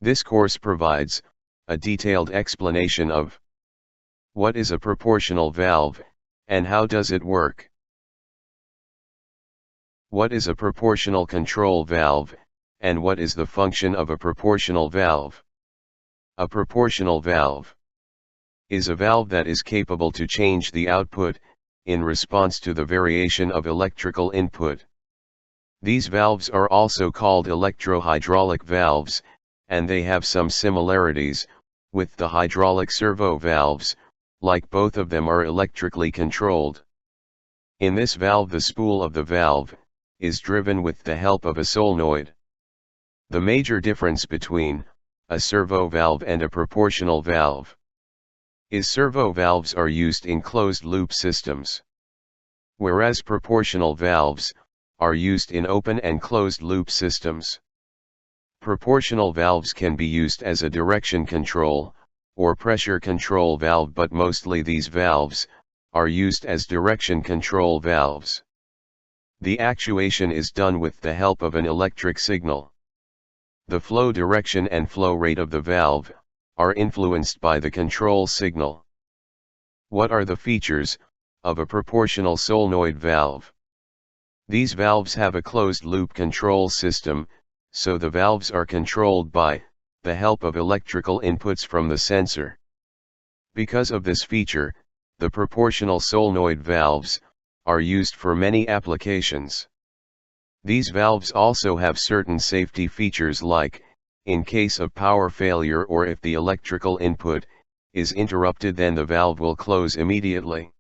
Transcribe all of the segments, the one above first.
This course provides a detailed explanation of what is a proportional valve, and how does it work. What is a proportional control valve, and what is the function of a proportional valve? A proportional valve is a valve that is capable to change the output in response to the variation of electrical input. These valves are also called electrohydraulic valves, and they have some similarities with the hydraulic servo valves, like both of them are electrically controlled. In this valve, the spool of the valve is driven with the help of a solenoid. The major difference between a servo valve and a proportional valve is servo valves are used in closed-loop systems, whereas proportional valves are used in open and closed-loop systems. Proportional valves can be used as a direction control or pressure control valve, but mostly these valves are used as direction control valves. The actuation is done with the help of an electric signal. The flow direction and flow rate of the valve are influenced by the control signal. What are the features of a proportional solenoid valve? These valves have a closed-loop control system, so the valves are controlled by the help of electrical inputs from the sensor. Because of this feature, the proportional solenoid valves are used for many applications. These valves also have certain safety features, like, in case of power failure or if the electrical input is interrupted, then the valve will close immediately.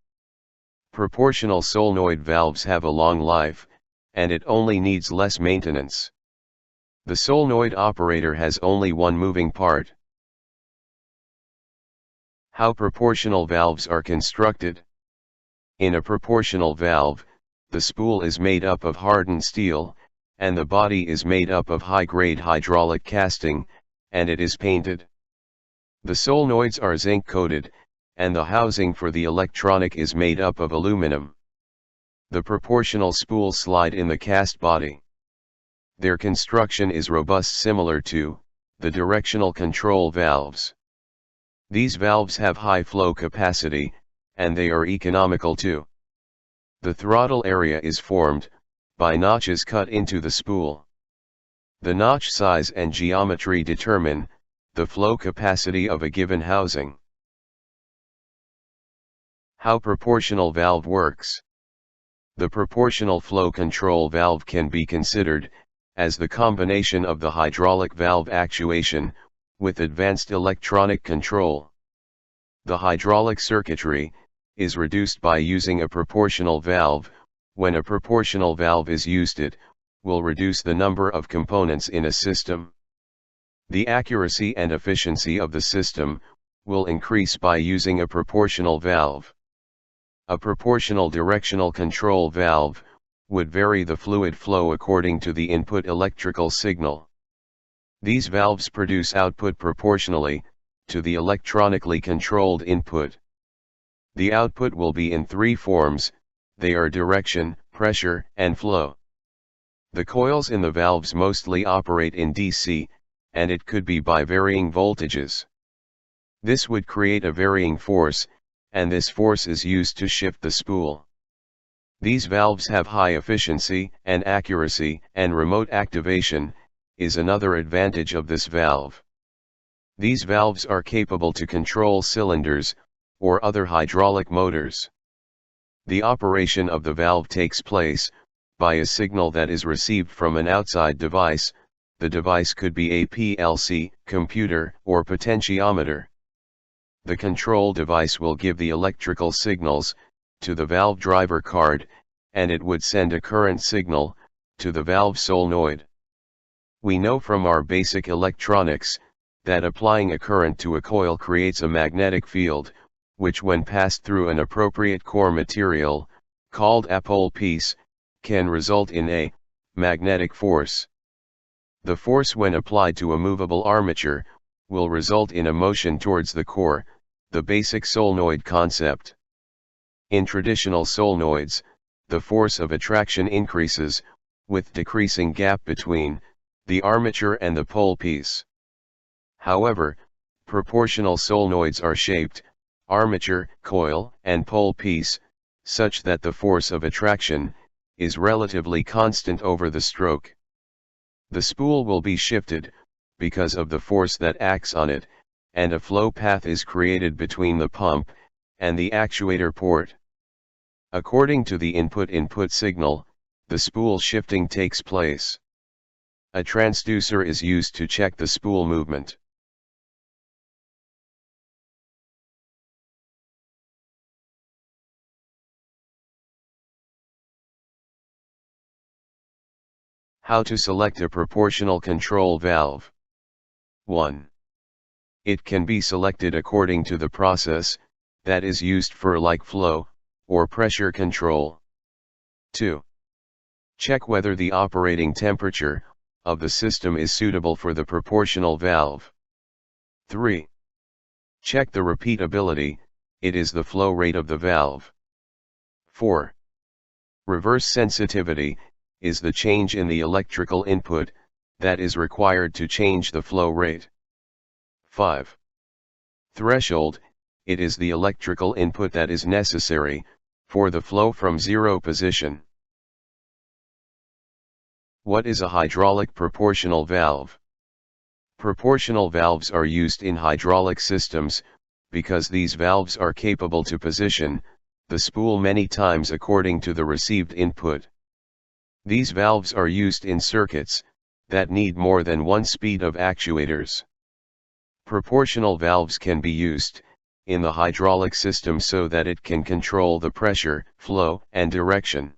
Proportional solenoid valves have a long life, and it only needs less maintenance. The solenoid operator has only one moving part. How proportional valves are constructed? In a proportional valve, the spool is made up of hardened steel, and the body is made up of high-grade hydraulic casting, and it is painted. The solenoids are zinc-coated, and the housing for the electronic is made up of aluminum. The proportional spools slide in the cast body. Their construction is robust, similar to the directional control valves. These valves have high flow capacity, and they are economical too. The throttle area is formed by notches cut into the spool. The notch size and geometry determine the flow capacity of a given housing. How proportional valve works? The proportional flow control valve can be considered as the combination of the hydraulic valve actuation with advanced electronic control. The hydraulic circuitry is reduced by using a proportional valve. When a proportional valve is used, it will reduce the number of components in a system. The accuracy and efficiency of the system will increase by using a proportional valve. A proportional directional control valve would vary the fluid flow according to the input electrical signal. These valves produce output proportionally to the electronically controlled input. The output will be in three forms: they are direction, pressure, and flow. The coils in the valves mostly operate in DC, and it could be by varying voltages. This would create a varying force, and this force is used to shift the spool. These valves have high efficiency and accuracy, and remote activation is another advantage of this valve. These valves are capable to control cylinders or other hydraulic motors. The operation of the valve takes place by a signal that is received from an outside device. The device could be a PLC, computer, or potentiometer. The control device will give the electrical signals to the valve driver card, and it would send a current signal to the valve solenoid. We know from our basic electronics that applying a current to a coil creates a magnetic field, which when passed through an appropriate core material, called a pole piece, can result in a magnetic force. The force when applied to a movable armature will result in a motion towards the core, the basic solenoid concept. In traditional solenoids, the force of attraction increases with decreasing gap between the armature and the pole piece. However, proportional solenoids are shaped, armature, coil, and pole piece, such that the force of attraction is relatively constant over the stroke. The spool will be shifted because of the force that acts on it, and a flow path is created between the pump and the actuator port. According to the input signal, the spool shifting takes place. A transducer is used to check the spool movement. How to select a proportional control valve. 1. It can be selected according to the process that is used for like flow or pressure control. 2. Check whether the operating temperature of the system is suitable for the proportional valve. 3. Check the repeatability, it is the flow rate of the valve. 4. Reverse sensitivity is the change in the electrical input that is required to change the flow rate. 5. Threshold, it is the electrical input that is necessary for the flow from zero position. What is a hydraulic proportional valve? Proportional valves are used in hydraulic systems because these valves are capable to position the spool many times according to the received input. These valves are used in circuits that need more than one speed of actuators. Proportional valves can be used in the hydraulic system so that it can control the pressure, flow, and direction.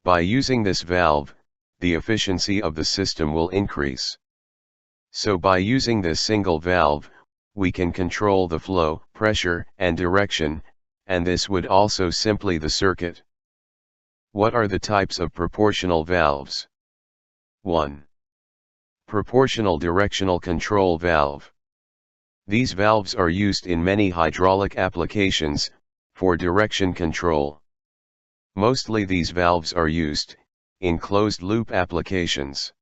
By using this valve, the efficiency of the system will increase. So by using this single valve, we can control the flow, pressure, and direction, and this would also simplify the circuit. What are the types of proportional valves? 1. Proportional directional control valve. These valves are used in many hydraulic applications for direction control. Mostly these valves are used in closed-loop applications.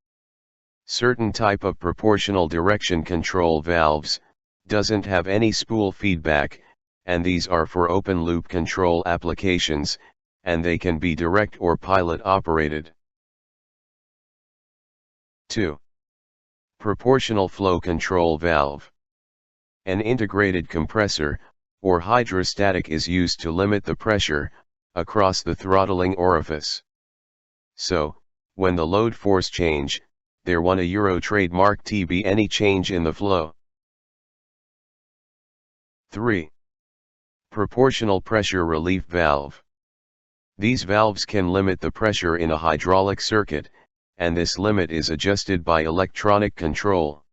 Certain type of proportional direction control valves doesn't have any spool feedback, and these are for open-loop control applications, and they can be direct or pilot operated. 2. Proportional flow control valve. An integrated compressor, or hydrostatic is used to limit the pressure across the throttling orifice. So, when the load force change, there won a Euro trademark TB any change in the flow. 3. Proportional pressure relief valve. These valves can limit the pressure in a hydraulic circuit, and this limit is adjusted by electronic control.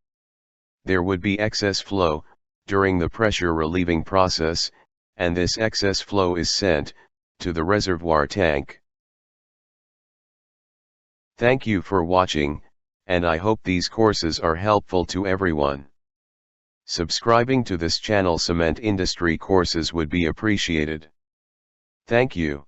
There would be excess flow during the pressure relieving process, and this excess flow is sent to the reservoir tank. Thank you for watching, and I hope these courses are helpful to everyone. Subscribing to this channel Cement Industry Courses would be appreciated. Thank you.